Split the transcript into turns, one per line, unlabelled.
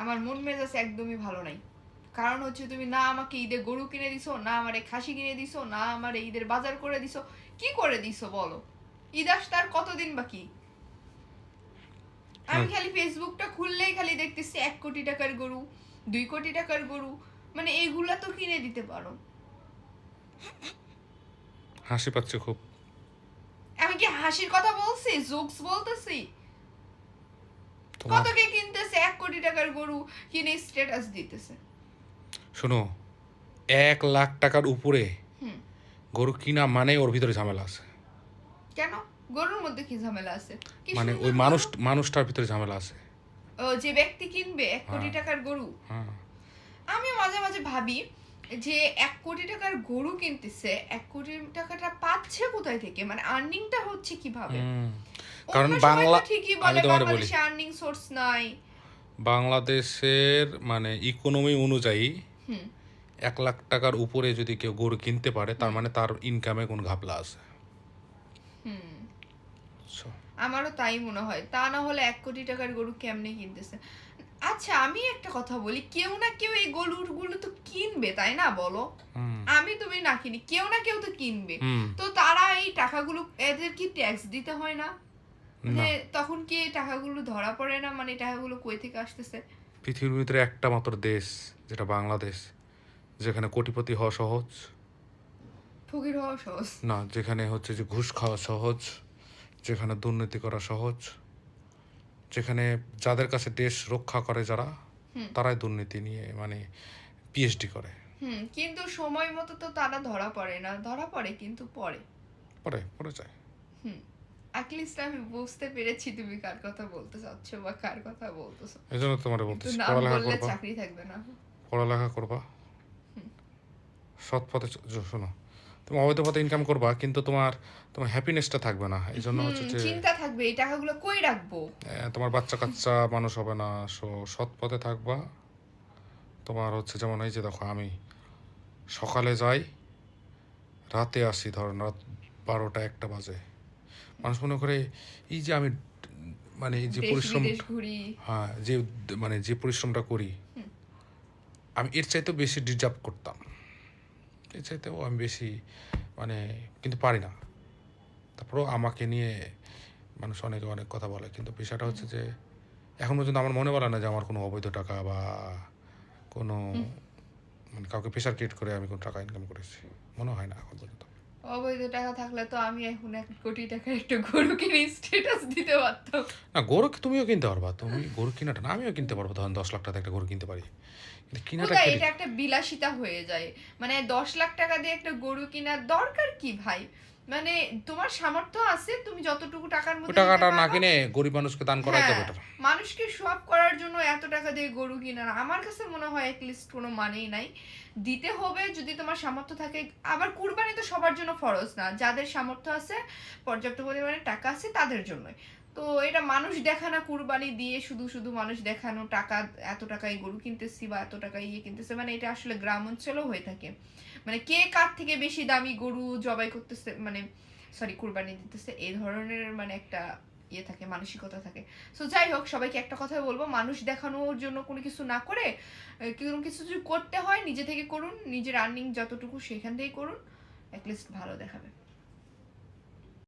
আমার মন মেজাজ একদমই ভালো নাই। কারণ হচ্ছে তুমি না আমাকে ঈদে গরু কিনে দিছো, না আমার খাসি কিনে দিছো, না আমার ঈদের বাজার করে দিছো। কি করে দিছো বলো? ঈদ আসতে আর কতদিন বাকি? আমি খালি ফেসবুকটা খুললেই খালি দেখতেছি 1 কোটি টাকার গরু, 2 কোটি টাকার গরু, মানে এগুলা তো কিনে দিতে পারো।
হাসি পাচ্ছে খুব।
আমি কি হাসির কথা বলছি? জোকস বলতেছি?
তোমার
কত কে কিনতেছে 1 কোটি টাকার গরু কিনে স্ট্যাটাস দিতেছে।
শোনো, 1 লাখ টাকার উপরে
হুম।
গরু কিনা মানে ওর ভিতরে ঝামেলা আছে।
কেন? গরুর মধ্যে কি ঝামেলা আছে? কি
মানে ওই
সুন্দর গরু।
মানুষটার ভিতরে ঝামেলা আছে।
ও, যে ব্যক্তি কিনবে 1 কোটি
হ্যাঁ
টাকার গরু।
হ্যাঁ।
আমি মাঝে মাঝে ভাবি যে 1 কোটি টাকার গরু কিনতেছে, 1 কোটি টাকাটা পাচ্ছে কোথায় থেকে, মানে আর্নিংটা হচ্ছে কিভাবে?
কারণ
অন্য সময়
বাংলা,
তো ঠিকই
আমি
বলে
তোমার বলি,
বাংলাদেশে আর্নিং সোর্স নাই।
বাংলাদেশের মানে ইকোনমি অনুযায়ী
হুম
1 লাখ টাকার উপরে যদি কেউ গরু কিনতে পারে তার মানে তার ইনকামে কোন ঘাপলা আছে।
হুম।
বুঝছো?
আমারও তাই মনে হয়, তা না হলে 1 কোটি টাকার গরু কেমনে কিনতেছে? আচ্ছা আমি একটা কথা বলি, কেউ না কেউ এই গরুগুলো তো কিনবে, তাই না বলো? আমি তুমি না কিনি, কেউ না কেউ তো কিনবে। তো তারা এই টাকাগুলো, এদের কি ট্যাক্স দিতে হয় না? মানে
না,
তখন কি এই টাকাগুলো ধরা পড়ে না, মানে টাকাগুলো কই থেকে আসতেছে?
পৃথিবীর ভিতরে একটা মাত্র দেশ যেটা বাংলাদেশ, যেখানে কোটিপতি হওয়া সহজ।
ফকির হওয়া সহজ।
না, যেখানে হচ্ছে যে ঘুষ খাওয়া সহজ, যেখানে দুর্নীতি করা সহজ, যেখানে যাদের কাছে দেশ রক্ষা করে যারা, তারাই দুর্নীতি নিয়ে মানে পিএইচডি করে।
কিন্তু সময় মতো তো তারা ধরা পড়ে না, ধরা পড়ে কিন্তু পরে।
পরে পরে যায়।
অ্যাটলিস্ট আমি বুঝতে পেরেছি তুমি কার কথা বলতে চাচ্ছ বা কার কথা বলতেছো।
এই জন্য তোমার
কিন্তু
বলতেছি
নাম
পড়ালেখা
বললে
করবা,
চাকরি থাকবে না।
পড়ালেখা করবা, সৎ পথে শোনো, তুমি অবৈধ পথে ইনকাম করবা কিন্তু তোমার তোমার হ্যাপিনেসটা থাকবে না। এই জন্য হচ্ছে যে
চিন্তা থাকবে এই টাকাগুলো কই রাখবো।
তোমার বাচ্চা কাচ্চা মানুষ হবে না। সৎ পথে থাকবা। তোমার হচ্ছে যেমন এই যে দেখো, আমি সকালে যাই, রাতে আসি, ধরেন রাত 12টা 1টা বাজে। মানুষ মনে করে এই যে আমি মানে যে
দেশ
পরিশ্রম,
বিদেশ ঘুরি।
হ্যাঁ যে মানে যে পরিশ্রমটা করি, আমি এর চাইতেও বেশি ডিজার্ভ করতাম, এর চাইতেও আমি বেশি মানে, কিন্তু পারি না। তারপরেও আমাকে নিয়ে মানুষ অনেকে অনেক কথা বলে, কিন্তু বিষয়টা হচ্ছে যে এখন পর্যন্ত আমার মনে বলে না যে আমার কোনো অবৈধ টাকা বা কোনো মানে কাউকে প্রেশার ক্রিয়েট করে আমি কোনো টাকা ইনকাম করেছি, মনে হয় না এখন পর্যন্ত।
অবৈধ টাকা থাকলে তো আমি এখন 1 কোটি টাকার একটা গরু কিনে স্ট্যাটাস দিতে পারতাম।
না, গরু তুমিও কিনতে পারবা, তুমি গরু কিনাটা না, আমিও কিনতে পারবো, ধরেন 10 লাখ টাকা একটা গরু কিনতে পারি, কিন্তু কিনাটা
কোথায়
কে
এটা
দিবে?
একটা বিলাসিতা হয়ে যায়। মানে 10 লাখ টাকা দিয়ে একটা গরু কেনার দরকার কি ভাই? মানে তোমার সামর্থ্য আছে, তুমি যতটুকু টাকার
ওই
মধ্যে দিতে
টাকাটা না
পারবা।
কিনে গরিব মানুষকে দান করাই তো
হ্যাঁ,
বেটার।
মানুষকে শো অফ করার জন্য এত টাকা দিয়ে গরু কেনার আমার কাছে মনে হয় অ্যাটলিস্ট কোনো মানেই নাই। দিতে হবে যদি তোমার সামর্থ্য থাকে। আবার কুরবানি তো সবার জন্য ফরজ না, যাদের সামর্থ্য আছে, পর্যাপ্ত পরিমাণে টাকা আছে তাদের জন্যই। তো এটা মানুষ দেখানো, কুরবানি দিয়ে শুধু শুধু মানুষ দেখানো, টাকা এত টাকায় গরু কিনতেছি বা এত টাকায় ইয়ে কিনতেছে, মানে এটা আসলে গ্রাম অঞ্চলেও হয়ে থাকে। মানে কে কার থেকে বেশি দামি গরু জবাই করতেছে, মানে সরি কুরবানি দিতেছে, এই ধরনের মানে একটা ইয়ে থাকে, মানসিকতা থাকে। সো যাই হোক, সবাইকে একটা কথাই বলবো, মানুষ দেখানোর জন্য কোনো কিছু না করে কোনো কিছু যদি করতে হয় নিজে থেকে করুন, নিজের আর্নিং যতটুকু সেখান থেকেই করুন, অ্যাটলিস্ট ভালো দেখাবে।